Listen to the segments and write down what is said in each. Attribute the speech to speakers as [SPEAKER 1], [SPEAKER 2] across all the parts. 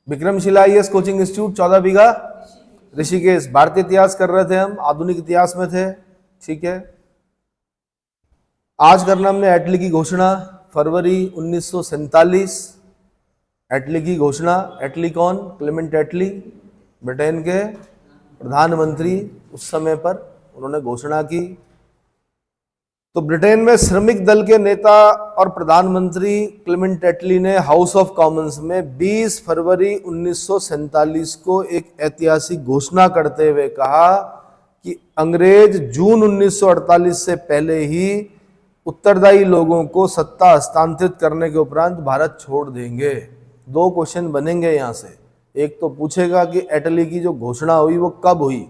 [SPEAKER 1] Vikramshila IAS coaching institute 14 बीघा ऋषिकेश। भारतीय इतिहास कर रहे थे हम, आधुनिक इतिहास में थे। ठीक है, आज करना हमने एटली की घोषणा, फरवरी 1947। एटली की घोषणा। एटली कौन? क्लेमेंट एटली, ब्रिटेन के प्रधानमंत्री उस समय पर, उन्होंने घोषणा की। तो ब्रिटेन में श्रमिक दल के नेता और प्रधानमंत्री क्लेमेंट एटली ने हाउस ऑफ कॉमन्स में 20 फरवरी 1947 को एक ऐतिहासिक घोषणा करते हुए कहा कि अंग्रेज जून 1948 से पहले ही उत्तरदायी लोगों को सत्ता हस्तांतरित करने के उपरांत भारत छोड़ देंगे। दो क्वेश्चन बनेंगे यहां से। एक तो पूछेगा कि एटली की जो घोषणा हुई वो कब हुई?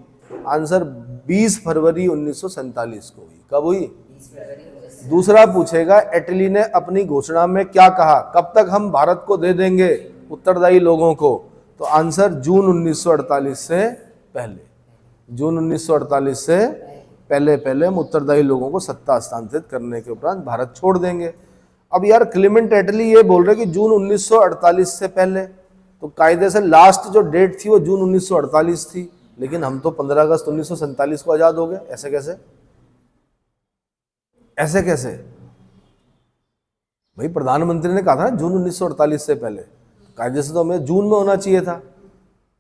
[SPEAKER 1] आंसर 20 फरवरी 1947 को हुई। कब हुई? दूसरा पूछेगा एटली ने अपनी घोषणा में क्या कहा, कब तक हम भारत को दे देंगे उत्तरदायी लोगों को? तो आंसर जून 1948 से पहले। जून 1948 से पहले हम उत्तरदायी लोगों को सत्ता हस्तांतरित करने के उपरांत भारत छोड़ देंगे। अब यार क्लेमेंट एटली ये बोल रहे कि जून 1948 से पहले, तो कायदे से लास्ट जो डेट थी वो जून 1948 थी, लेकिन हम तो 15 अगस्त 1947 को आजाद हो गए। ऐसे कैसे? ऐसे कैसे भाई? प्रधानमंत्री ने कहा था ना जून 1948 से पहले, कायदे से तो हमें जून में होना चाहिए था।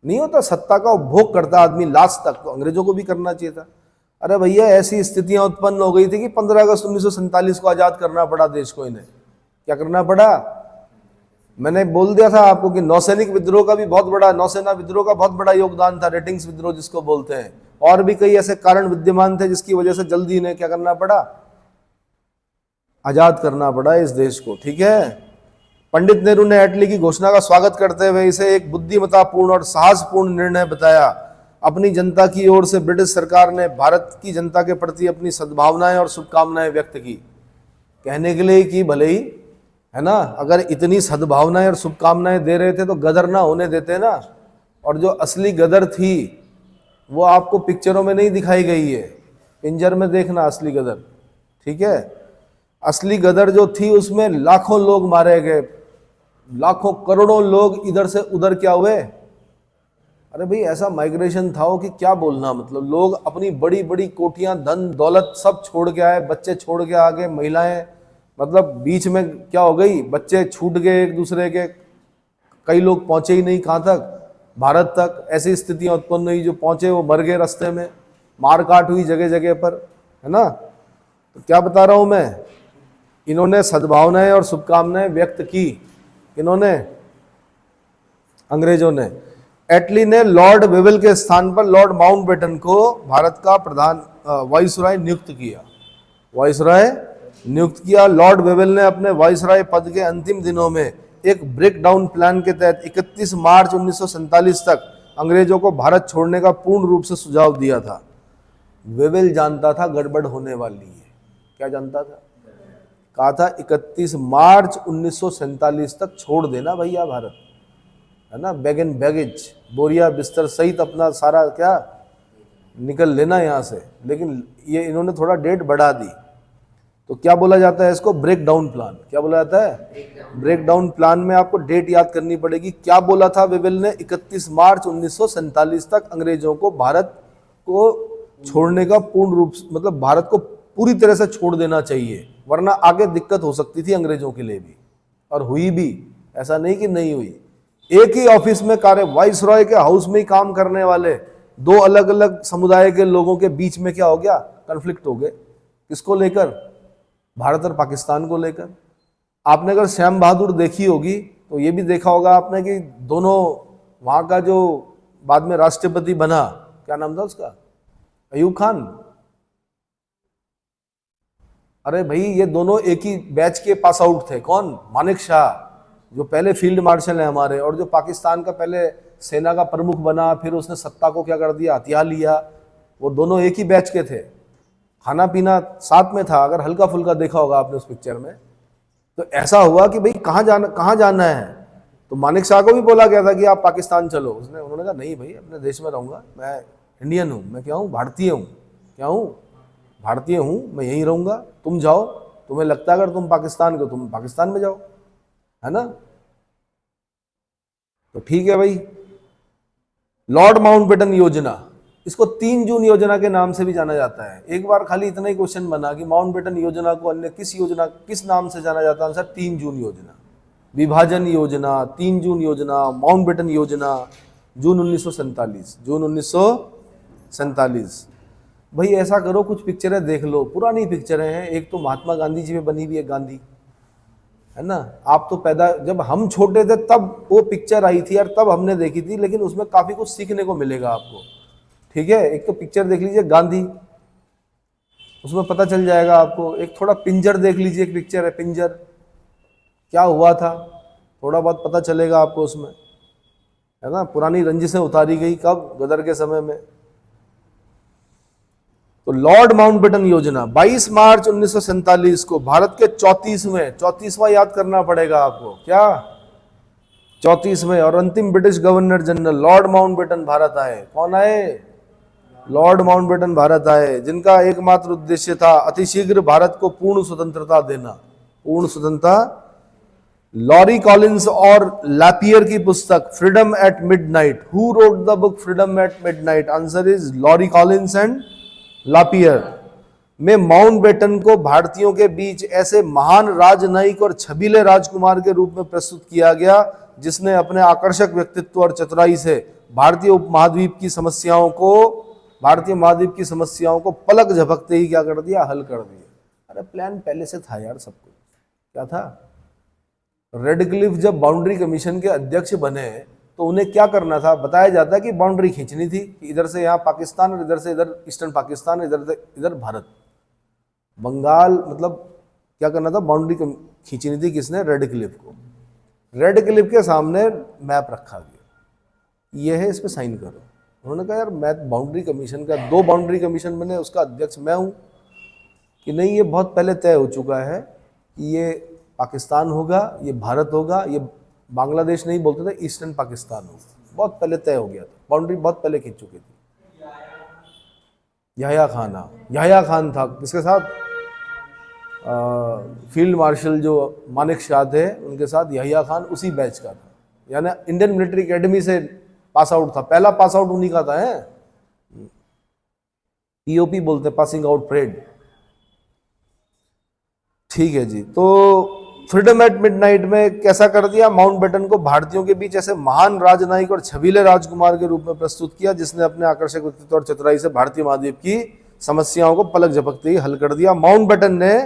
[SPEAKER 1] नहीं होता, सत्ता का उपभोग करता आदमी लास्ट तक, तो अंग्रेजों को भी करना चाहिए था। अरे भैया ऐसी स्थितियां उत्पन्न हो गई थी कि 15 अगस्त 1947 को आजाद करना पड़ा देश को। इन्हें क्या करना पड़ा? मैंने बोल दिया था आपको कि नौसैनिक विद्रोह का भी बहुत बड़ा, नौसेना विद्रोह का बहुत बड़ा योगदान था, रेटिंग्स विद्रोह जिसको बोलते हैं। और भी कई ऐसे कारण विद्यमान थे जिसकी वजह से जल्दी इन्हें क्या करना पड़ा? आजाद करना पड़ा इस देश को। ठीक है, पंडित नेहरू ने एटली की घोषणा का स्वागत करते हुए इसे एक बुद्धिमत्तापूर्ण और साहसपूर्ण निर्णय बताया। अपनी जनता की ओर से ब्रिटिश सरकार ने भारत की जनता के प्रति अपनी सद्भावनाएं और शुभकामनाएं व्यक्त की। कहने के लिए की भले ही, है ना? अगर इतनी सद्भावनाएं और शुभकामनाएं दे रहे थे तो गदर ना होने देते ना। और जो असली गदर थी वो आपको पिक्चरों में नहीं दिखाई गई है, पिंजर में देखना असली गदर। ठीक है, असली गदर जो थी उसमें लाखों लोग मारे गए, लाखों करोड़ों लोग इधर से उधर क्या हुए। अरे भाई ऐसा माइग्रेशन था वो कि क्या बोलना, मतलब लोग अपनी बड़ी बड़ी कोठियां, धन दौलत सब छोड़ के आए, बच्चे छोड़ के आ गए, महिलाएं, मतलब बीच में क्या हो गई, बच्चे छूट गए एक दूसरे के, कई लोग पहुंचे ही नहीं कहाँ तक, भारत तक। ऐसी स्थितियां उत्पन्न हुई, जो पहुंचे वो मर गए रास्ते में, मार काट हुई जगह जगह पर, है ना? तो क्या बता रहा हूं मैं, इन्होंने सद्भावनाएं और शुभकामनाएं व्यक्त की। इन्होंने, अंग्रेजों ने। एटली ने लॉर्ड वेवेल के स्थान पर लॉर्ड माउंटबेटन को भारत का प्रधान वाइसरॉय नियुक्त किया। वाइसरॉय नियुक्त किया। लॉर्ड वेवेल ने अपने वाइसरॉय पद के अंतिम दिनों में एक ब्रेक डाउन प्लान के तहत 31 मार्च 1947 तक अंग्रेजों को भारत छोड़ने का पूर्ण रूप से सुझाव दिया था। वेवेल जानता था गड़बड़ होने वाली है। क्या जानता था? कहा था 31 मार्च 1947 तक छोड़ देना भैया भारत, है ना? बैग एंड बैगेज, बोरिया बिस्तर सहित अपना सारा क्या निकल लेना यहाँ से। लेकिन ये इन्होंने थोड़ा डेट बढ़ा दी। तो क्या बोला जाता है इसको? Break down plan. क्या बोला जाता है? ब्रेक डाउन प्लान में आपको डेट याद करनी पड़ेगी। क्या बोला था वेवेल ने? 31 मार्च 1947 तक अंग्रेजों को भारत को छोड़ने का पूर्ण रूप, मतलब भारत को पूरी तरह से छोड़ देना चाहिए, वरना आगे दिक्कत हो सकती थी अंग्रेजों के लिए भी। और हुई भी, ऐसा नहीं कि नहीं हुई। एक ही ऑफिस में कार्य, वाइसरॉय के हाउस में ही काम करने वाले दो अलग अलग समुदाय के लोगों के बीच में क्या हो गया? कॉन्फ्लिक्ट हो गए। किसको लेकर? भारत और पाकिस्तान को लेकर। आपने अगर श्याम बहादुर देखी होगी तो ये भी देखा होगा आपने कि दोनों, वहां का जो बाद में राष्ट्रपति बना, क्या नाम था उसका? अयूब खान। अरे भाई ये दोनों एक ही बैच के पास आउट थे। कौन? मानेक शाह, जो पहले फील्ड मार्शल है हमारे, और जो पाकिस्तान का पहले सेना का प्रमुख बना, फिर उसने सत्ता को क्या कर दिया? हथिया लिया। वो दोनों एक ही बैच के थे। खाना पीना साथ में था, अगर हल्का फुल्का देखा होगा आपने उस पिक्चर में। तो ऐसा हुआ कि भाई कहाँ जाना है? तो मानेक शाह को भी बोला गया था कि आप पाकिस्तान चलो। उन्होंने कहा नहीं भाई, अपने देश में रहूंगा, मैं इंडियन हूँ, मैं क्या हूँ? भारतीय हूँ। क्या हूँ? भारतीय हूँ, मैं यहीं रहूंगा, तुम जाओ, तुम्हें लगता है अगर तुम पाकिस्तान को, तुम पाकिस्तान में जाओ, है ना? तो ठीक है भाई, लॉर्ड माउंटबेटन योजना, इसको 3 जून योजना के नाम से भी जाना जाता है। एक बार खाली इतना ही क्वेश्चन बना कि माउंटबेटन योजना को अन्य किस नाम से जाना जाता है? आंसर 3 जून योजना, विभाजन योजना, 3 जून योजना, माउंटबेटन योजना, जून 1947, जून 1947। भाई ऐसा करो, कुछ पिक्चरें देख लो, पुरानी पिक्चरें हैं। एक तो महात्मा गांधी जी पे बनी हुई है, गांधी, है ना। आप तो जब हम छोटे थे तब वो पिक्चर आई थी यार, तब हमने देखी थी, लेकिन उसमें काफी कुछ सीखने को मिलेगा आपको। ठीक है, एक तो पिक्चर देख लीजिए गांधी, उसमें पता चल जाएगा आपको। एक थोड़ा पिंजर देख लीजिए, एक पिक्चर है पिंजर, क्या हुआ था थोड़ा बहुत पता चलेगा आपको उसमें, है ना। पुरानी रंजिशें उतारी गई कब? गदर के समय में। तो लॉर्ड माउंटबेटन योजना 22 मार्च 1947 को भारत के 34वां याद करना पड़ेगा आपको, क्या 34वें और अंतिम British governor general Lord Mountbatten Bharat आए। कौन आए? लॉर्ड माउंटबेटन भारत आए, जिनका एकमात्र उद्देश्य था अतिशीघ्र भारत को पूर्ण स्वतंत्रता देना, पूर्ण स्वतंत्रता। लॉरी कॉलिंस और लैपियर की पुस्तक Freedom at Midnight, who wrote the book Freedom at Midnight? Answer is Larry Collins and Lapierre. में माउंटबेटन को भारतीयों के बीच ऐसे महान राजनयिक और छबीले राजकुमार के रूप में प्रस्तुत किया गया जिसने अपने आकर्षक व्यक्तित्व और चतुराई से भारतीय उपमहाद्वीप की समस्याओं को पलक झपकते ही क्या कर दिया? हल कर दिया। अरे प्लान पहले से था यार सब कुछ। क्या था? रेडक्लिफ जब बाउंड्री कमीशन के अध्यक्ष बने तो उन्हें क्या करना था? बताया जाता है कि बाउंड्री खींचनी थी, इधर से यहाँ पाकिस्तान और इधर से इधर ईस्टर्न पाकिस्तान, इधर से इधर भारत, बंगाल, मतलब क्या करना था? बाउंड्री खींचनी थी। किसने? रेडक्लिफ को। रेडक्लिफ के सामने मैप रखा गया, ये है, इस पे साइन करो। उन्होंने कहा यार मैं बाउंड्री कमीशन का, 2 बाउंड्री कमीशन बने, उसका अध्यक्ष मैं हूँ। कि नहीं, ये बहुत पहले तय हो चुका है कि ये पाकिस्तान होगा, ये भारत होगा, ये बांग्लादेश नहीं बोलते थे, ईस्टर्न पाकिस्तान होगा। बहुत पहले तय हो गया था, बाउंड्री बहुत पहले खींच चुकी थी। याह्या खान था, किसके साथ? फील्ड मार्शल जो मानेक शाह थे उनके साथ याह्या खान उसी बैच का था, यानी इंडियन मिलिट्री एकेडमी से पास आउट था, पहला पास आउट उन्हीं का था। है पीओपी बोलते, पासिंग आउट परेड। ठीक है जी। तो फ्रीडम एट मिडनाइट में कैसा कर दिया? माउंटबेटन को भारतीयों के बीच ऐसे महान राजनयिक और छबीले राजकुमार के रूप में प्रस्तुत किया जिसने अपने आकर्षक व्यक्तित्व और चतुराई से भारतीय महाद्वीप की समस्याओं को पलक झपकते ही हल कर दिया। माउंटबेटन ने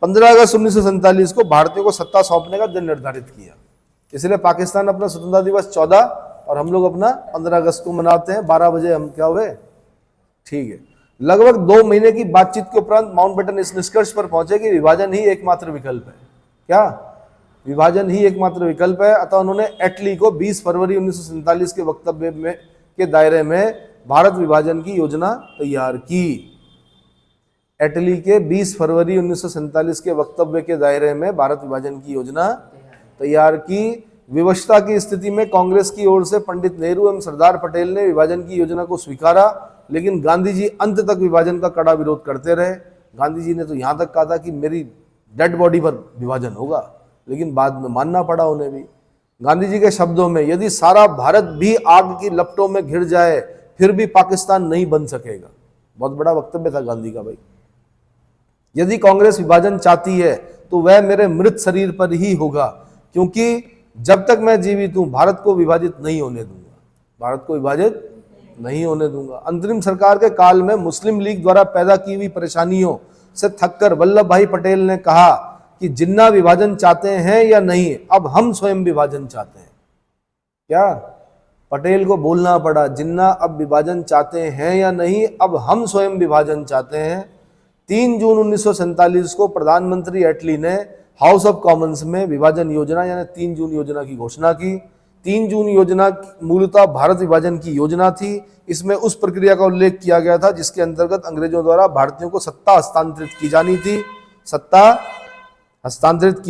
[SPEAKER 1] 15 अगस्त 1947 को भारतीयों को सत्ता सौंपने का दिन निर्धारित किया। इसलिए पाकिस्तान अपना स्वतंत्रता दिवस 14 और हम लोग अपना 15 अगस्त को मनाते हैं। 12 बजे हम क्या हुए? ठीक है। लगभग 2 महीने की बातचीत के उपरांत माउंटबेटन इस निष्कर्ष पर पहुंचे कि विभाजन ही एकमात्र विकल्प है। क्या? विभाजन ही एकमात्र विकल्प है। अतः उन्होंने एटली को 20 फरवरी 1947 के वक्तव्य में के दायरे में भारत विभाजन की योजना तैयार की। एटली के 20 फरवरी 1947 के वक्तव्य के दायरे में भारत विभाजन की योजना तैयार की। विवशता की स्थिति में कांग्रेस की ओर से पंडित नेहरू एवं सरदार पटेल ने विभाजन की योजना को स्वीकारा, लेकिन गांधी जी अंत तक विभाजन का कड़ा विरोध करते रहे। गांधी जी ने तो यहां तक कहा था कि मेरी डेड बॉडी पर विभाजन होगा, लेकिन बाद में मानना पड़ा उन्हें भी। गांधी जी के शब्दों में, यदि सारा भारत भी आग की लपटों में घिर जाए फिर भी पाकिस्तान नहीं बन सकेगा। बहुत बड़ा वक्तव्य था गांधी का भाई। यदि कांग्रेस विभाजन चाहती है तो वह मेरे मृत शरीर पर ही होगा, क्योंकि जब तक मैं जीवित हूं भारत को विभाजित नहीं होने दूंगा, भारत को विभाजित नहीं होने दूंगा। अंतरिम सरकार के काल में मुस्लिम लीग द्वारा पैदा की हुई परेशानियों से थककर वल्लभ भाई पटेल ने कहा कि जिन्ना विभाजन चाहते हैं या नहीं, अब हम स्वयं विभाजन चाहते हैं। क्या? पटेल को बोलना पड़ा, जिन्ना अब विभाजन चाहते हैं या नहीं, अब हम स्वयं विभाजन चाहते हैं। 3 जून 1947 को प्रधानमंत्री एटली ने हाउस ऑफ कॉमन्स में विभाजन योजना यानी 3 जून योजना की घोषणा की। 3 जून योजना मूलतः भारत विभाजन की योजना थी। इसमें उस प्रक्रिया का उल्लेख किया गया था जिसके अंतर्गत अंग्रेजों द्वारा भारतीयों को सत्ता हस्तांतरित की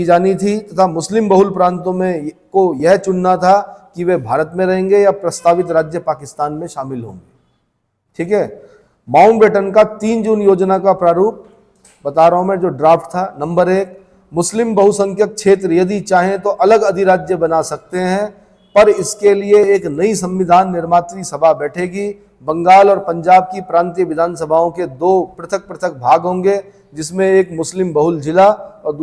[SPEAKER 1] जानी थी तथा मुस्लिम बहुल प्रांतों में को यह चुनना था कि वे भारत में रहेंगे या प्रस्तावित राज्य पाकिस्तान में शामिल होंगे। ठीक है। माउंटबेटन का 3 जून योजना का प्रारूप बता रहा हूं मैं, जो ड्राफ्ट था। नंबर 1, मुस्लिम बहुसंख्यक क्षेत्र यदि चाहें तो अलग अधिराज्य बना सकते हैं। पर इसके लिए एक नई संविधान निर्मात्री सभा बैठेगी। बंगाल और पंजाब की प्रांतीय विधानसभाओं के 2 पृथक पृथक भाग होंगे, जिसमें एक मुस्लिम बहुल जिला और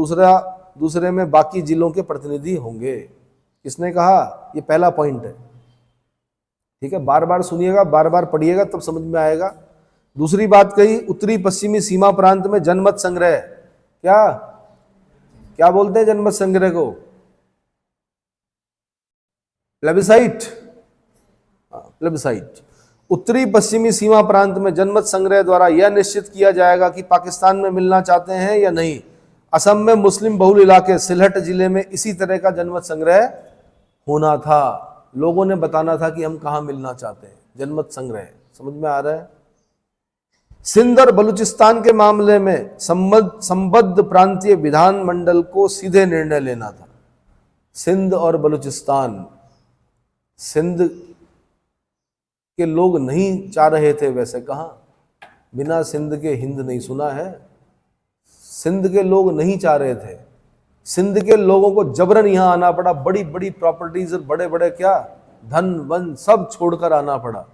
[SPEAKER 1] दूसरे में बाकी जिलों के प्रतिनिधि होंगे। किसने कहा? ये पहला पॉइंट है, ठीक है। बार बार सुनिएगा, बार बार पढ़िएगा, तब समझ में आएगा। दूसरी बात कही, उत्तरी पश्चिमी सीमा प्रांत में जनमत संग्रह। क्या क्या बोलते हैं जनमत संग्रह को? प्लेबिसाइट। प्लेबिसाइट। उत्तरी पश्चिमी सीमा प्रांत में जनमत संग्रह द्वारा यह निश्चित किया जाएगा कि पाकिस्तान में मिलना चाहते हैं या नहीं। असम में मुस्लिम बहुल इलाके सिलहट जिले में इसी तरह का जनमत संग्रह होना था। लोगों ने बताना था कि हम कहां मिलना चाहते हैं। जनमत संग्रह, समझ में आ रहा है? सिंध और बलूचिस्तान के मामले में संबद्ध प्रांतीय विधानमंडल को सीधे निर्णय लेना था। सिंध और बलूचिस्तान, सिंध के लोग नहीं चाह रहे थे, वैसे कहां, बिना सिंध के हिंद नहीं सुना है। सिंध के लोग नहीं चाह रहे थे, सिंध के लोगों को जबरन यहां आना पड़ा। बड़ी बड़ी प्रॉपर्टीज और बड़े बड़े क्या धन वन सब छोड़कर आना पड़ा,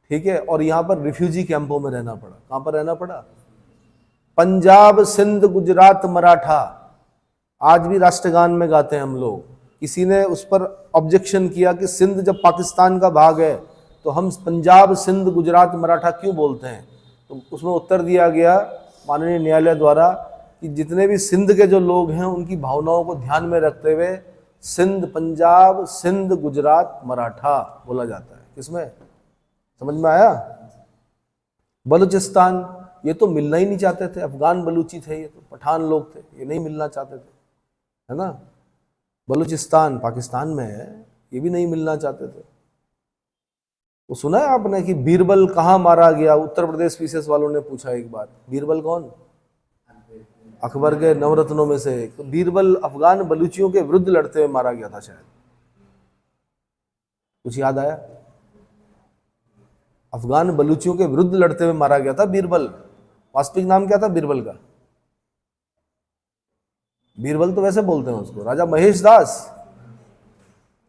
[SPEAKER 1] ठीक है। और यहां पर रिफ्यूजी कैंपों में रहना पड़ा। कहां पर रहना पड़ा? पंजाब, सिंध, गुजरात, मराठा, आज भी राष्ट्रगान में गाते हैं हम लोग। किसी ने उस पर ऑब्जेक्शन किया कि सिंध जब पाकिस्तान का भाग है तो हम पंजाब, सिंध, गुजरात, मराठा क्यों बोलते हैं? तो उसमें उत्तर दिया गया माननीय न्यायालय द्वारा कि जितने भी सिंध के जो लोग हैं उनकी भावनाओं को ध्यान में रखते हुए सिंध, पंजाब, सिंध, गुजरात, मराठा बोला जाता है। किसमें? समझ में आया? बलूचिस्तान, ये तो मिलना ही नहीं चाहते थे। अफगान बलूची थे, ये तो पठान लोग थे, ये नहीं मिलना चाहते थे, है ना। बलूचिस्तान पाकिस्तान में है, ये भी नहीं मिलना चाहते थे। वो सुना है आपने कि बीरबल कहाँ मारा गया? उत्तर प्रदेश पीसीएस वालों ने पूछा एक बार। बीरबल कौन? अकबर के नवरत्नों में से एक। तो बीरबल अफगान बलूचियों के विरुद्ध लड़ते हुए मारा गया था शायद। कुछ याद आया? अफगान बलूचियों के विरुद्ध लड़ते हुए मारा गया था बीरबल। वास्तविक नाम क्या था बीरबल का? बीरबल तो वैसे बोलते हैं उसको, राजा महेश दास।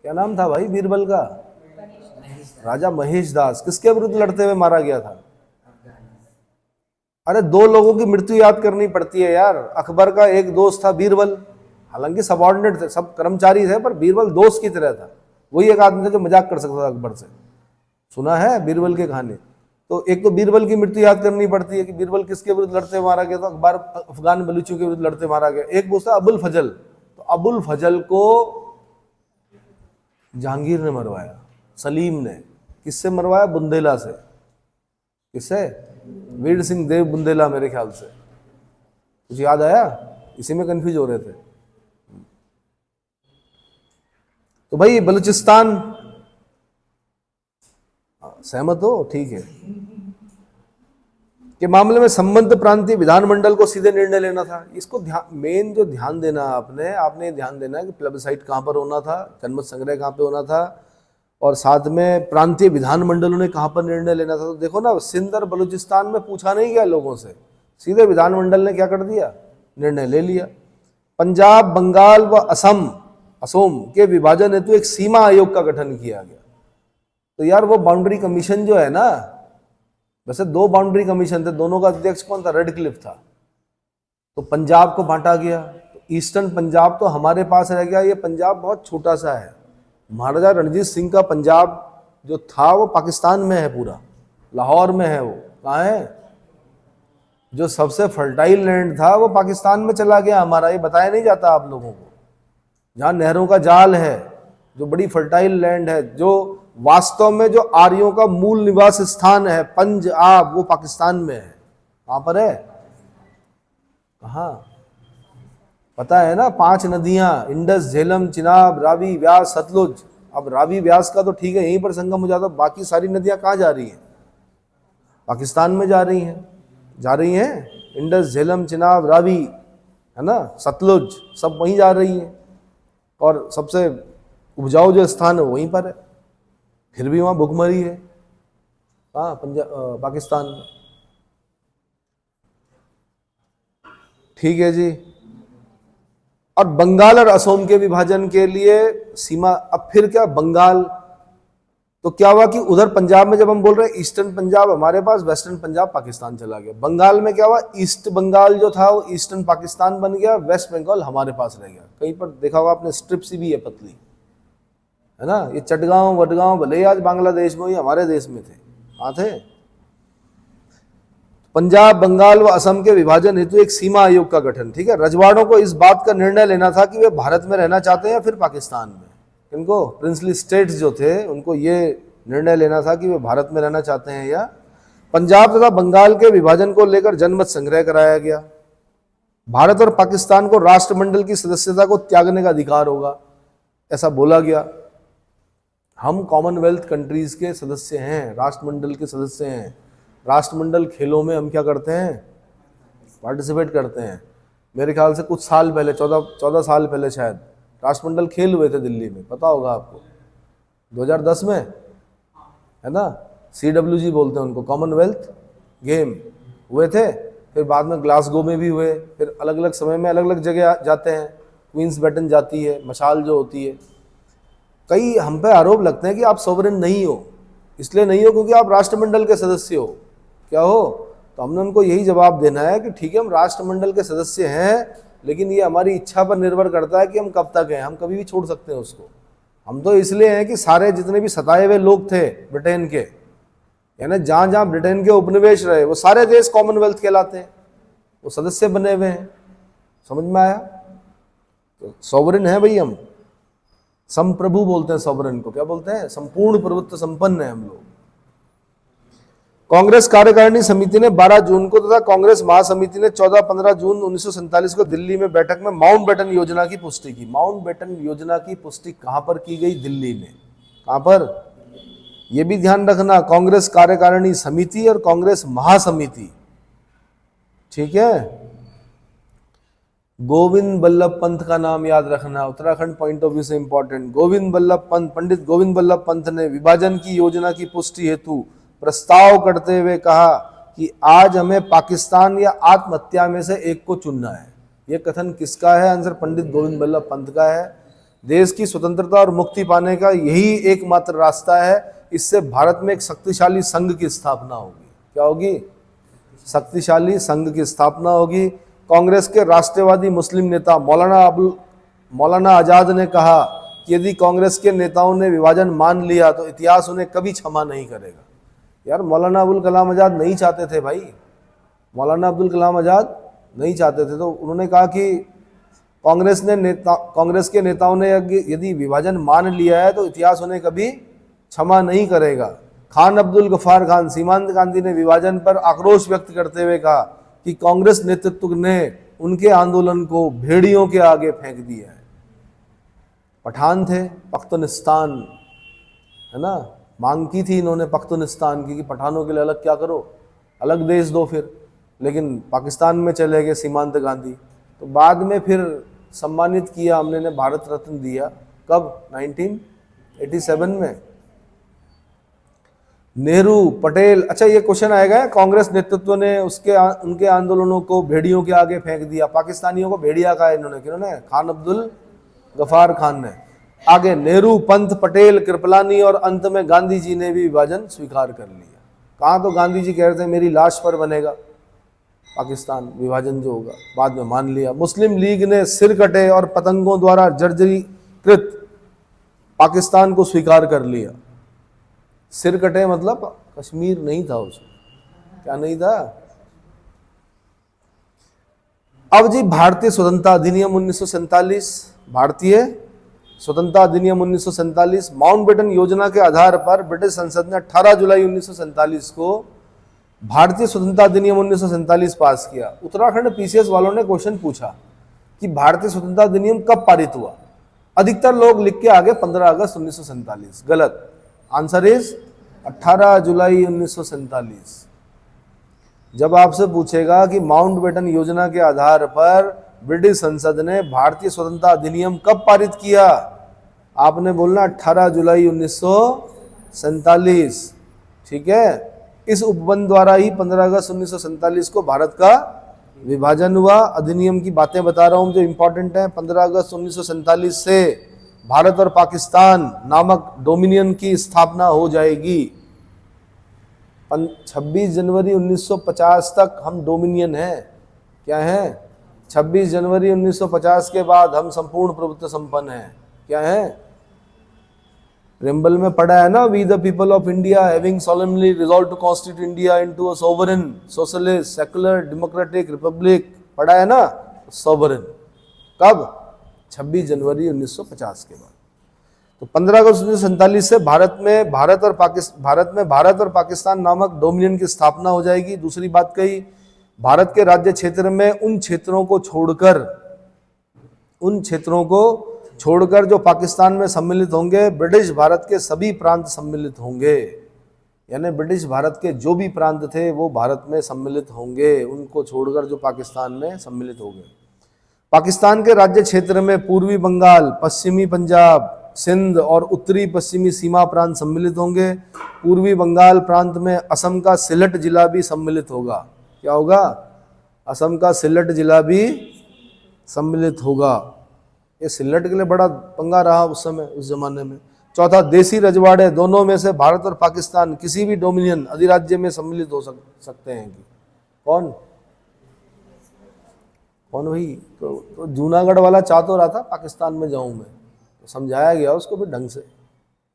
[SPEAKER 1] क्या नाम था भाई बीरबल का? राजा महेश दास। किसके विरुद्ध लड़ते हुए मारा गया था? अरे 2 लोगों की मृत्यु याद करनी पड़ती है यार। अकबर का एक दोस्त था बीरबल, हालांकि सबऑर्डिनेट थे, सब कर्मचारी थे, पर बीरबल दोस्त की तरह था। वही एक आदमी था जो मजाक कर सकता था अकबर से। सुना है बीरबल के कहानी? तो एक तो बीरबल की मृत्यु याद करनी पड़ती है कि बीरबल किसके विरुद्ध लड़ते मारा गया था। अकबर अफगान बलूचियों के विरुद्ध लड़ते मारा गया। एक दोस्त था अबुल फजल, तो अबुल फजल को जहांगीर ने मरवाया, सलीम ने। किससे मरवाया? बुंदेला से। किससे? वीर सिंह देव बुंदेला मेरे ख्याल से। कुछ याद आया? इसी में कंफ्यूज हो रहे थे। तो भाई बलूचिस्तान, सहमत हो? ठीक है। के मामले में संबद्ध प्रांतीय विधानमंडल को सीधे निर्णय लेना था। इसको मेन जो ध्यान देना आपने ध्यान देना है कि प्लेबिसाइट कहां पर होना था, जनमत संग्रह कहां पे होना था, और साथ में प्रांतीय विधानमंडलों ने कहां पर निर्णय लेना था। तो देखो ना, सिंध और बलूचिस्तान में पूछा नहीं गया लोगों से, सीधे विधानमंडल ने क्या कर दिया? निर्णय ले लिया। पंजाब, बंगाल व असम के विभाजन हेतु एक सीमा आयोग का गठन किया गया। तो यार वो बाउंड्री कमीशन जो है ना, वैसे 2 बाउंड्री कमीशन थे, दोनों का अध्यक्ष कौन था? रेडक्लिफ था। तो पंजाब को बांटा गया, तो ईस्टर्न पंजाब तो हमारे पास रह गया। ये पंजाब बहुत छोटा सा है। महाराजा रणजीत सिंह का पंजाब जो था वो पाकिस्तान में है, पूरा लाहौर में है। वो कहाँ है? जो सबसे फर्टाइल लैंड था वो पाकिस्तान में चला गया हमारा। ये बताया नहीं जाता आप लोगों को। जहाँ नहरों का जाल है, जो बड़ी फर्टाइल लैंड है, जो वास्तव में जो आर्यों का मूल निवास स्थान है पंजाब, वो पाकिस्तान में है। कहाँ पर है? कहाँ? पता है ना, 5 नदियां, इंडस, झेलम, चिनाब, रावी, व्यास, सतलुज। अब रावी व्यास का तो ठीक है, यहीं पर संगम हो जाता, बाकी सारी नदियां कहाँ जा रही हैं? पाकिस्तान में जा रही हैं। इंडस, झेलम, चिनाब, रावी, है ना, सतलुज, सब वहीं जा रही हैं। और सबसे उपजाऊ जो स्थान है वहीं पर है। फिर भी वहाँ भुखमरी है। हाँ, पाकिस्तान में। ठीक है जी। और बंगाल और असम के विभाजन के लिए सीमा, अब फिर क्या बंगाल, तो क्या हुआ कि उधर पंजाब में जब हम बोल रहे हैं ईस्टर्न पंजाब हमारे पास, वेस्टर्न पंजाब पाकिस्तान चला गया। बंगाल में क्या हुआ, ईस्ट बंगाल जो था वो ईस्टर्न पाकिस्तान बन गया, वेस्ट बंगाल हमारे पास रह गया। कहीं पर देखा होगा आपने स्ट्रिप सी भी है पतली, है ना। ये चटगांव वडगांव भले ही आज बांग्लादेश में, ही हमारे देश में थे, कहाँ थे। पंजाब, बंगाल व असम के विभाजन हेतु एक सीमा आयोग का गठन, ठीक है। रजवाड़ों को इस बात का निर्णय लेना था कि वे भारत में रहना चाहते हैं या फिर पाकिस्तान में। इनको प्रिंसली स्टेट्स जो थे उनको ये निर्णय लेना था कि वे भारत में रहना चाहते हैं या। पंजाब तथा बंगाल के विभाजन को लेकर जनमत संग्रह कराया गया। भारत और पाकिस्तान को राष्ट्रमंडल की सदस्यता को त्यागने का अधिकार होगा, ऐसा बोला गया। हम कॉमनवेल्थ कंट्रीज के सदस्य हैं, राष्ट्रमंडल के सदस्य हैं। राष्ट्रमंडल खेलों में हम क्या करते हैं, पार्टिसिपेट करते हैं। मेरे ख्याल से कुछ साल पहले, 14 साल पहले शायद राष्ट्रमंडल खेल हुए थे दिल्ली में, पता होगा आपको, 2010 में, है ना। CWG बोलते हैं उनको, कॉमनवेल्थ गेम हुए थे। फिर बाद में ग्लासगो में भी हुए, फिर अलग अलग समय में अलग अलग जगह जाते हैं। क्वींस बैटन जाती है, मशाल जो होती है। कई हम पे आरोप लगते हैं कि आप सोवरेन नहीं हो, इसलिए नहीं हो क्योंकि आप राष्ट्रमंडल के सदस्य हो। क्या हो, तो हमने उनको यही जवाब देना है कि ठीक है, हम राष्ट्रमंडल के सदस्य हैं, लेकिन ये हमारी इच्छा पर निर्भर करता है कि हम कब तक हैं। हम कभी भी छोड़ सकते हैं उसको। हम तो इसलिए हैं कि सारे जितने भी सताए हुए लोग थे ब्रिटेन के, यानी जहाँ जहाँ ब्रिटेन के उपनिवेश रहे, वो सारे देश कॉमनवेल्थ कहलाते हैं, वो सदस्य बने हुए हैं। समझ में आया। तो सॉवरेन है भाई हम, संप्रभु बोलते हैं सॉवरेन को, क्या बोलते हैं, संपूर्ण प्रभुत्व संपन्न है हम लोग। कांग्रेस कार्यकारिणी समिति ने 12 जून को तथा कांग्रेस महासमिति ने 14-15 जून 1947 को दिल्ली में बैठक में माउंटबेटन योजना की पुष्टि की। माउंटबेटन योजना की पुष्टि कहां पर की गई, दिल्ली में। कहां पर, यह भी ध्यान रखना, कांग्रेस कार्यकारिणी समिति और कांग्रेस महासमिति, ठीक है। गोविंद बल्लभ पंत का नाम याद रखना, उत्तराखंड पॉइंट ऑफ व्यू से इंपॉर्टेंट। गोविंद बल्लभ पंत, पंडित गोविंद बल्लभ पंत ने विभाजन की योजना की पुष्टि हेतु प्रस्ताव करते हुए कहा कि आज हमें पाकिस्तान या आत्महत्या में से एक को चुनना है। यह कथन किसका है, आंसर पंडित गोविंद बल्लभ पंत का है। देश की स्वतंत्रता और मुक्ति पाने का यही एकमात्र रास्ता है। इससे भारत में एक शक्तिशाली संघ की स्थापना होगी। क्या होगी, शक्तिशाली संघ की स्थापना होगी। कांग्रेस के राष्ट्रवादी मुस्लिम नेता मौलाना आजाद ने कहा कि यदि कांग्रेस के नेताओं ने विभाजन मान लिया तो इतिहास उन्हें कभी क्षमा नहीं करेगा। यार मौलाना अबुल कलाम आजाद नहीं चाहते थे भाई, मौलाना अब्दुल कलाम आजाद नहीं चाहते थे। तो उन्होंने कहा कि कांग्रेस के नेताओं ने यदि विभाजन मान लिया है तो इतिहास उन्हें कभी क्षमा नहीं करेगा। खान अब्दुल गफ्फार खान, सीमांत गांधी ने विभाजन पर आक्रोश व्यक्त करते हुए कहा कि कांग्रेस नेतृत्व ने उनके आंदोलन को भेड़ियों के आगे फेंक दिया है। पठान थे, पख्तूनिस्तान, है ना, मांग की थी इन्होंने पख्तूनिस्तान की कि पठानों के लिए अलग क्या करो, अलग देश दो फिर, लेकिन पाकिस्तान में चले गए सीमांत गांधी। तो बाद में फिर सम्मानित किया हमने ने, भारत रत्न दिया। कब, 1987 में। नेहरू, पटेल, अच्छा ये क्वेश्चन आएगा, कांग्रेस नेतृत्व ने उनके आंदोलनों को भेड़ियों के आगे फेंक दिया। पाकिस्तानियों को भेड़िया कहा इन्होंने, किन्होंने, खान अब्दुल गफ्फार खान ने। आगे नेहरू, पंत, पटेल, कृपलानी और अंत में गांधी जी ने भी विभाजन स्वीकार कर लिया। कहाँ, तो गांधी जी कह रहे थे मेरी लाश पर बनेगा पाकिस्तान, विभाजन जो होगा, बाद में मान लिया। मुस्लिम लीग ने सिर कटे और पतंगों द्वारा जर्जरीकृत पाकिस्तान को स्वीकार कर लिया। सिर कटे मतलब कश्मीर नहीं था उसमें, क्या नहीं था। अब जी भारतीय स्वतंत्रता अधिनियम 1947, भारतीय स्वतंत्रता अधिनियम 1947 माउंटबेटन योजना के आधार पर ब्रिटिश संसद ने 18 जुलाई 1947 को भारतीय स्वतंत्रता अधिनियम 1947 पास किया। उत्तराखंड पीसीएस वालों ने क्वेश्चन पूछा कि भारतीय स्वतंत्रता अधिनियम कब पारित हुआ। अधिकतर लोग लिख के आगे 15 अगस्त 1947, गलत। आंसर इज 18 जुलाई 1947। जब आपसे पूछेगा कि माउंटबेटन योजना के आधार पर ब्रिटिश संसद ने भारतीय स्वतंत्रता अधिनियम कब पारित किया, आपने बोलना 18 जुलाई 1947, ठीक है। इस उपबंध द्वारा ही 15 अगस्त 1947 को भारत का विभाजन हुआ। अधिनियम की बातें बता रहा हूं जो इंपॉर्टेंट है। 15 अगस्त 1947 से भारत और पाकिस्तान नामक डोमिनियन की स्थापना हो जाएगी। 26 जनवरी 1950 तक हम डोमिनियन हैं। क्या है? 26 जनवरी 1950 के बाद हम संपूर्ण प्रभुत्व संपन्न हैं। क्या है? प्रेम्बल में पढ़ा है ना, we the people of India having solemnly resolved to constitute India into a sovereign socialist secular democratic republic. पढ़ा है ना, सोवरेन। कब? 26 जनवरी 1950 के बाद। तो 15 अगस्त 1947 से भारत में भारत और पाकिस्तान नामक डोमिनियन की स्थापना हो जाएगी। दूसरी बात कही, भारत के राज्य क्षेत्र में उन क्षेत्रों को छोड़कर जो पाकिस्तान में सम्मिलित होंगे, ब्रिटिश भारत के सभी प्रांत सम्मिलित होंगे। यानी ब्रिटिश भारत के जो भी प्रांत थे वो भारत में सम्मिलित होंगे, उनको छोड़कर जो पाकिस्तान में सम्मिलित होंगे। पाकिस्तान के राज्य क्षेत्र में पूर्वी बंगाल, पश्चिमी पंजाब, सिंध और उत्तरी पश्चिमी सीमा प्रांत सम्मिलित होंगे। पूर्वी बंगाल प्रांत में असम का सिलट जिला भी सम्मिलित होगा। क्या होगा? असम का सिलट जिला भी सम्मिलित होगा। ये सिलट के लिए बड़ा पंगा रहा उस समय, उस जमाने में। चौथा, देसी रजवाड़े दोनों में से भारत और पाकिस्तान किसी भी डोमिनियन अधिराज्य में सम्मिलित हो सकते हैं कि कौन भाई? तो जूनागढ़ वाला चाह तो रहा था पाकिस्तान में जाऊं मैं, तो समझाया गया उसको भी ढंग से,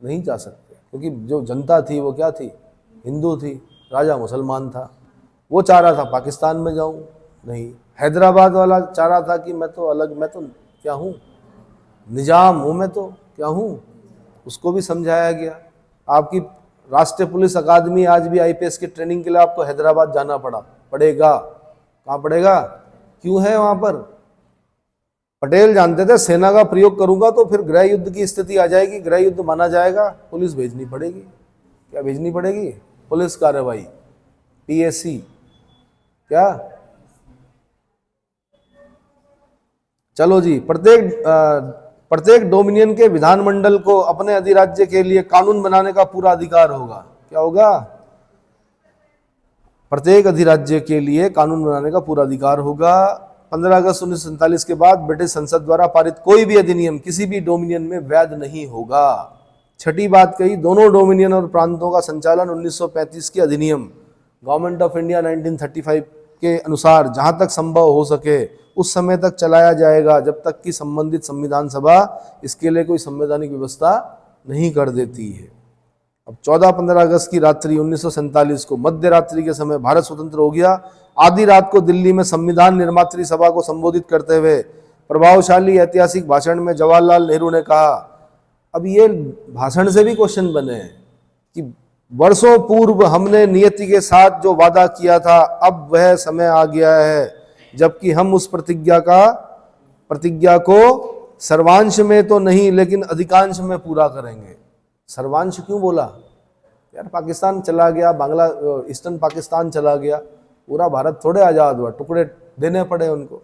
[SPEAKER 1] नहीं जा सकते, क्योंकि जो जनता थी वो क्या थी? हिंदू थी, राजा मुसलमान था। वो चाह रहा था पाकिस्तान में जाऊं, नहीं। हैदराबाद वाला चाह रहा था कि मैं तो क्या हूँ, निजाम हूँ, मैं तो क्या हूँ, उसको भी समझाया गया। आपकी राष्ट्रीय पुलिस अकादमी आज भी आईपीएस की ट्रेनिंग के लिए आपको हैदराबाद जाना पड़ेगा। कहाँ पड़ेगा? क्यों है वहाँ पर? पटेल जानते थे सेना का प्रयोग करूंगा तो फिर गृह युद्ध की स्थिति आ जाएगी, गृह युद्ध माना जाएगा, पुलिस भेजनी पड़ेगी। क्या भेजनी पड़ेगी? पुलिस कार्रवाई, पीएससी। क्या? चलो जी, प्रत्येक डोमिनियन के विधानमंडल को अपने अधिराज्य के लिए कानून बनाने का पूरा अधिकार होगा। क्या होगा? प्रत्येक अधिराज्य के लिए कानून बनाने का पूरा अधिकार होगा। 15 अगस्त 1947 के बाद ब्रिटिश संसद द्वारा पारित कोई भी अधिनियम किसी भी डोमिनियन में वैध नहीं होगा। छठी बात कही, दोनों डोमिनियन और प्रांतों का संचालन 1935 के अधिनियम गवर्नमेंट ऑफ इंडिया 1935 के अनुसार जहां तक संभव हो सके उस समय तक चलाया जाएगा, जब तक कि संबंधित संविधान सभा इसके लिए कोई संवैधानिक व्यवस्था नहीं कर देती है। अब 14-15 अगस्त की रात्रि 1947 को मध्य रात्रि के समय भारत स्वतंत्र हो गया। आधी रात को दिल्ली में संविधान निर्मात्री सभा को संबोधित करते हुए प्रभावशाली ऐतिहासिक भाषण में जवाहरलाल नेहरू ने कहा, अब ये भाषण से भी क्वेश्चन बने हैं कि वर्षों पूर्व हमने नियति के साथ जो वादा किया था, अब वह समय आ गया है जबकि हम उस प्रतिज्ञा को सर्वांश में तो नहीं लेकिन अधिकांश में पूरा करेंगे। सर्वांश क्यों बोला? यार पाकिस्तान चला गया, ईस्टर्न पाकिस्तान चला गया, पूरा भारत थोड़े आज़ाद हुआ, टुकड़े देने पड़े उनको।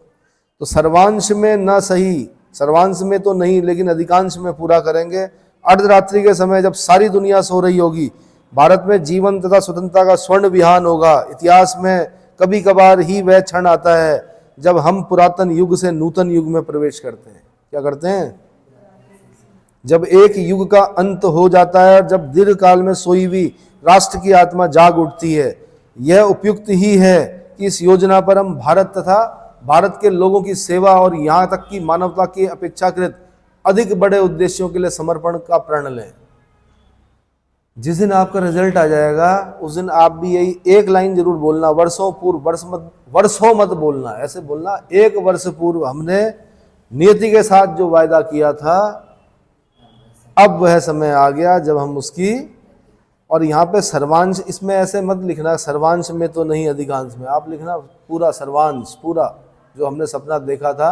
[SPEAKER 1] तो सर्वांश में ना सही, सर्वांश में तो नहीं लेकिन अधिकांश में पूरा करेंगे। अर्धरात्रि के समय जब सारी दुनिया सो रही होगी, भारत में जीवन तथा स्वतंत्रता का स्वर्ण विहान होगा। इतिहास में कभी कभार ही वह क्षण आता है जब हम पुरातन युग से नूतन युग में प्रवेश करते हैं। क्या करते हैं? जब एक युग का अंत हो जाता है, जब दीर्घ काल में सोई हुई राष्ट्र की आत्मा जाग उठती है। यह उपयुक्त ही है कि इस योजना पर हम भारत तथा भारत के लोगों की सेवा और यहाँ तक कि मानवता की अपेक्षाकृत अधिक बड़े उद्देश्यों के लिए समर्पण का प्रण लें। जिस दिन आपका रिजल्ट आ जाएगा उस दिन आप भी यही एक लाइन जरूर बोलना, वर्षों पूर्व, वर्षों मत बोलना, ऐसे बोलना, 1 वर्ष पूर्व हमने नियति के साथ जो वायदा किया था, अब वह समय आ गया जब हम उसकी, और यहाँ पे सर्वांश, इसमें ऐसे मत लिखना सर्वांश में तो नहीं अधिकांश में, आप लिखना पूरा सर्वांश, पूरा जो हमने सपना देखा था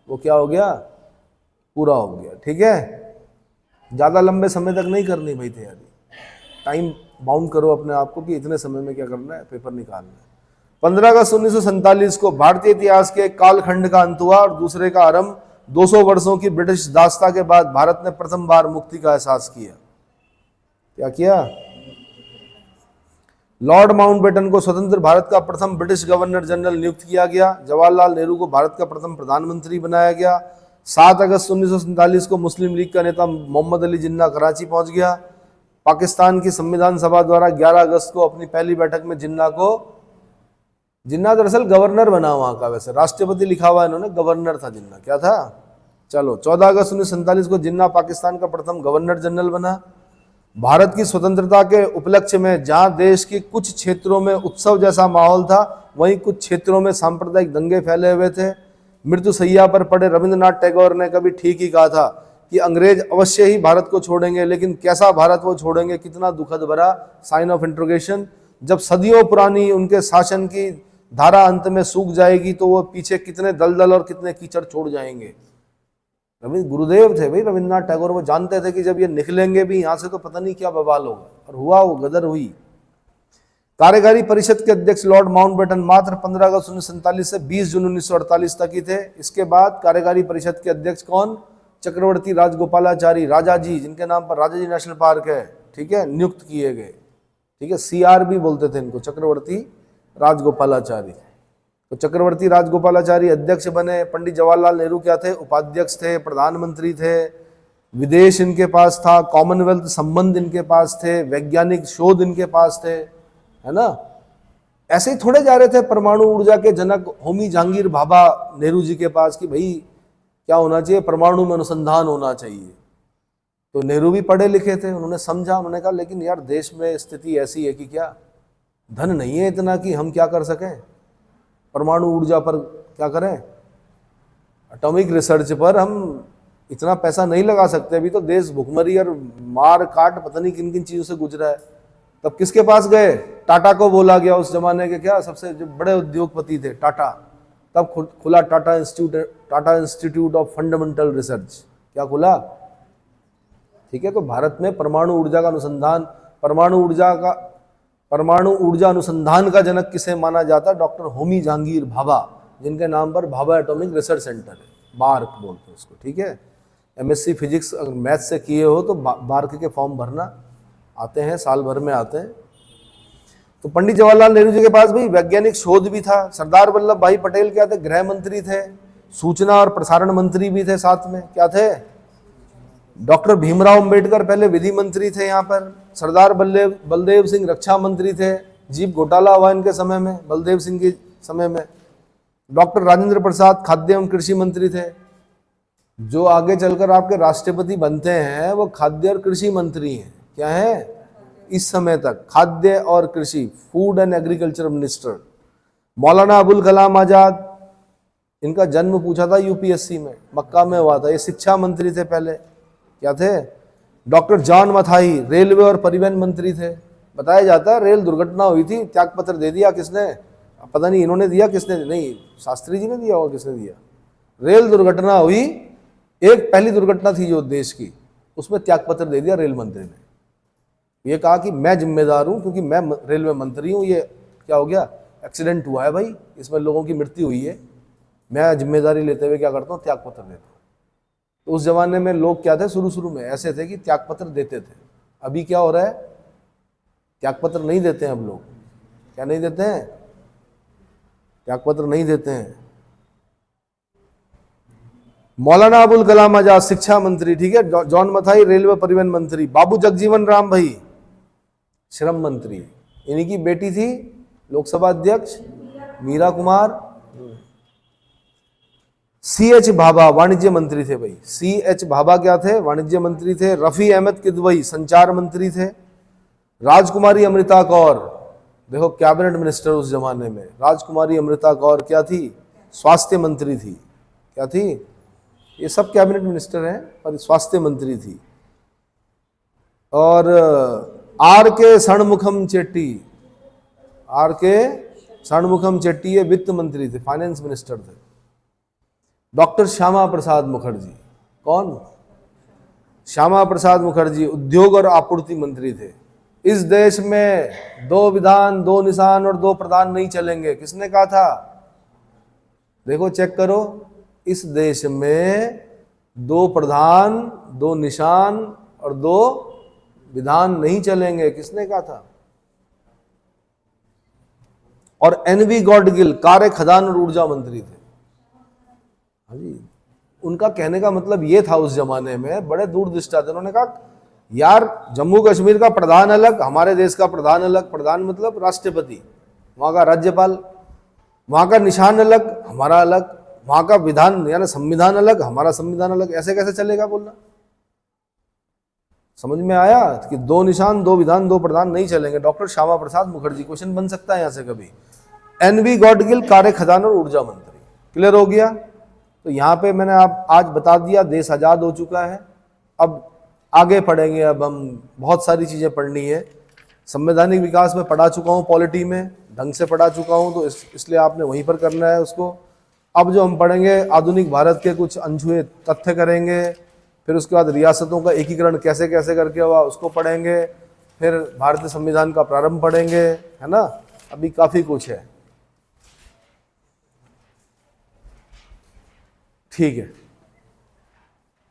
[SPEAKER 1] वो क्या हो गया? पूरा हो गया। ठीक है, ज़्यादा लंबे समय तक नहीं करनी भाई तैयारी, टाइम बाउंड करो अपने आप को कि इतने समय में क्या करना है, पेपर निकालना है। 15 अगस्त 1947 को भारतीय इतिहास के एक कालखंड का अंत हुआ और दूसरे का आरंभ। 200 वर्षों की ब्रिटिश दासता के बाद भारत ने प्रथम बार मुक्ति का एहसास किया। क्या किया? लॉर्ड माउंटबेटन को स्वतंत्र भारत का प्रथम ब्रिटिश गवर्नर जनरल नियुक्त किया गया। जवाहरलाल नेहरू को भारत का प्रथम प्रधानमंत्री बनाया गया। 7 अगस्त 1947 को मुस्लिम लीग का नेता मोहम्मद अली जिन्ना कराची पहुंच गया। पाकिस्तान की संविधान सभा द्वारा 11 अगस्त को अपनी पहली बैठक में जिन्ना दरअसल गवर्नर बना वहां का, वैसे राष्ट्रपति लिखा हुआ इन्होंने, गवर्नर था जिन्ना, क्या था, चलो 14 अगस्त 1947 को जिन्ना पाकिस्तान का प्रथम गवर्नर जनरल बना। भारत की स्वतंत्रता के उपलक्ष्य में जहां देश के कुछ क्षेत्रों में उत्सव जैसा माहौल था, वहीं कुछ क्षेत्रों में सांप्रदायिक दंगे फैले हुए थे। मृत्यु सैया पर पड़े रविंद्रनाथ टैगोर ने कभी ठीक ही कहा था कि अंग्रेज अवश्य ही भारत को छोड़ेंगे, लेकिन कैसा भारत वो छोड़ेंगे, कितना दुखद भरा, साइन ऑफ इंट्रोगेशन। जब सदियों पुरानी उनके शासन की धारा अंत में सूख जाएगी तो वो पीछे कितने दलदल और कितने कीचड़ छोड़ जाएंगे। रविंद्र गुरुदेव थे भाई रविंद्रनाथ टैगोर, वो जानते थे कि जब ये निकलेंगे भी यहाँ से तो पता नहीं क्या बवाल होगा, और हुआ, वो गदर हुई। कार्यकारी परिषद के अध्यक्ष लॉर्ड माउंटबेटन मात्र 15 अगस्त 1947 से 20 जून 1948 तक ही थे। इसके बाद कार्यकारी परिषद के अध्यक्ष कौन, चक्रवर्ती राजगोपालाचारी, राजा जी, जिनके नाम पर राजा जी नेशनल पार्क है, ठीक है, नियुक्त किए गए, ठीक है, CR भी बोलते थे इनको, चक्रवर्ती राजगोपालाचारी। तो चक्रवर्ती राजगोपालाचारी अध्यक्ष बने। पंडित जवाहरलाल नेहरू क्या थे, उपाध्यक्ष थे, प्रधानमंत्री थे, विदेश इनके पास था, कॉमनवेल्थ संबंध इनके पास थे, वैज्ञानिक शोध इनके पास थे, है ना। ऐसे ही थोड़े जा रहे थे परमाणु ऊर्जा के जनक होमी जहांगीर भाभा नेहरू जी के पास कि भाई क्या होना चाहिए, परमाणु में अनुसंधान होना चाहिए। तो नेहरू भी पढ़े लिखे थे, उन्होंने समझा, उन्होंने कहा लेकिन यार देश में स्थिति ऐसी है कि क्या धन नहीं है इतना कि हम क्या कर सकें, परमाणु ऊर्जा पर क्या करें, एटॉमिक रिसर्च पर हम इतना पैसा नहीं लगा सकते। अभी तो देश भुखमरी और मार काट पता नहीं किन किन चीज़ों से गुजरा है। तब किसके पास गए, टाटा को बोला गया, उस जमाने के क्या सबसे जो बड़े उद्योगपति थे टाटा। तब खुला Tata institute of fundamental research, क्या खुला, ठीक है। तो भारत में परमाणु ऊर्जा का अनुसंधान, परमाणु ऊर्जा अनुसंधान का जनक किसे माना जाता है, डॉक्टर होमी जहांगीर भाभा, जिनके नाम पर भाभा एटॉमिक रिसर्च सेंटर है, बार्क बोलते हैं उसको, ठीक है। MSc फिजिक्स अगर मैथ से किए हो तो बार्क के फॉर्म भरना, आते हैं साल भर में आते हैं। तो पंडित जवाहरलाल नेहरू जी के पास भाई वैज्ञानिक शोध भी था। सरदार वल्लभ भाई पटेल क्या थे, गृह मंत्री थे, सूचना और प्रसारण मंत्री भी थे, साथ में क्या थे। डॉक्टर भीमराव अंबेडकर पहले विधि मंत्री थे यहाँ पर। सरदार बलदेव सिंह रक्षा मंत्री थे, जीप घोटाला हुआ इनके समय में, बलदेव सिंह के समय में। डॉक्टर राजेंद्र प्रसाद खाद्य एवं कृषि मंत्री थे। जो आगे चलकर आपके राष्ट्रपति बनते हैं वो खाद्य और कृषि मंत्री हैं, क्या है इस समय तक, खाद्य और कृषि, food and agriculture minister. Maulana Abul Kalam Azad, इनका जन्म पूछा था UPSC में, मक्का में हुआ था, ये शिक्षा मंत्री थे पहले, क्या थे। डॉक्टर जॉन मथाई रेलवे और परिवहन मंत्री थे। बताया जाता है रेल दुर्घटना हुई थी, त्यागपत्र दे दिया किसने, पता नहीं इन्होंने दिया किसने, नहीं शास्त्री जी ने दिया होगा, किसने दिया। रेल दुर्घटना हुई, एक पहली दुर्घटना थी जो देश की, उसमें त्यागपत्र दे दिया रेल मंत्री ने। ये कहा कि मैं जिम्मेदार हूं क्योंकि मैं रेलवे मंत्री हूं, ये क्या हो गया, एक्सीडेंट हुआ है भाई, इसमें लोगों की मृत्यु हुई है, मैं जिम्मेदारी लेते हुए क्या करता हूँ, त्यागपत्र देता हूँ। तो उस जमाने में लोग क्या थे, शुरू में ऐसे थे कि त्यागपत्र देते थे। अभी क्या हो रहा है, त्यागपत्र नहीं देते हैं अब लोग, क्या नहीं देते हैं, त्यागपत्र नहीं देते हैं। मौलाना अबुल कलाम आजाद शिक्षा मंत्री, ठीक है। जॉन मथाई रेलवे परिवहन मंत्री। बाबू जगजीवन राम भाई श्रम मंत्री, इन्हीं की बेटी थी लोकसभा अध्यक्ष मीरा कुमार। CH भाभा वाणिज्य मंत्री थे भाई, CH भाभा क्या थे, वाणिज्य मंत्री थे। रफी अहमद किदवई संचार मंत्री थे। राजकुमारी अमृता कौर, देखो कैबिनेट मिनिस्टर उस जमाने में, राजकुमारी अमृता कौर क्या थी, स्वास्थ्य मंत्री थी, क्या थी, ये सब कैबिनेट मिनिस्टर हैं पर स्वास्थ्य मंत्री थी। और RK षणमुखम चेट्टी ये वित्त मंत्री थे, फाइनेंस मिनिस्टर थे। डॉक्टर श्यामा प्रसाद मुखर्जी, कौन, श्यामा प्रसाद मुखर्जी उद्योग और आपूर्ति मंत्री थे। इस देश में 2 विधान 2 निशान और 2 प्रधान नहीं चलेंगे, किसने कहा था, देखो चेक करो, इस देश में 2 प्रधान 2 निशान और 2 विधान नहीं चलेंगे, किसने कहा था, और एनवी गॉडगिल कार्य खदान और ऊर्जा मंत्री थे। हाँ जी, उनका कहने का मतलब ये था उस जमाने में, बड़े दूरदृष्टा थे। उन्होंने कहा यार जम्मू कश्मीर का प्रधान अलग, हमारे देश का प्रधान अलग, प्रधान मतलब राष्ट्रपति, वहाँ का राज्यपाल, वहाँ का निशान अलग, हमारा अलग, वहाँ का विधान यानी संविधान अलग, हमारा संविधान अलग, ऐसे कैसे चलेगा बोलना। समझ में आया कि दो निशान, दो विधान, दो प्रधान नहीं चलेंगे। डॉक्टर श्यामा प्रसाद मुखर्जी, क्वेश्चन बन सकता है यहाँ से कभी। एनवी गॉडगिल कार्य खजाना और ऊर्जा मंत्री। क्लियर हो गया। तो यहाँ पे मैंने आप आज बता दिया, देश आज़ाद हो चुका है। अब आगे पढ़ेंगे, अब हम बहुत सारी चीज़ें पढ़नी है। संवैधानिक विकास में पढ़ा चुका हूँ, पॉलिटी में ढंग से पढ़ा चुका हूँ, तो इसलिए आपने वहीं पर करना है उसको। अब जो हम पढ़ेंगे आधुनिक भारत के कुछ अनछुए तथ्य करेंगे, फिर उसके बाद रियासतों का एकीकरण कैसे कैसे करके हुआ उसको पढ़ेंगे, फिर भारतीय संविधान का प्रारंभ पढ़ेंगे, है ना। अभी काफ़ी कुछ है, ठीक है।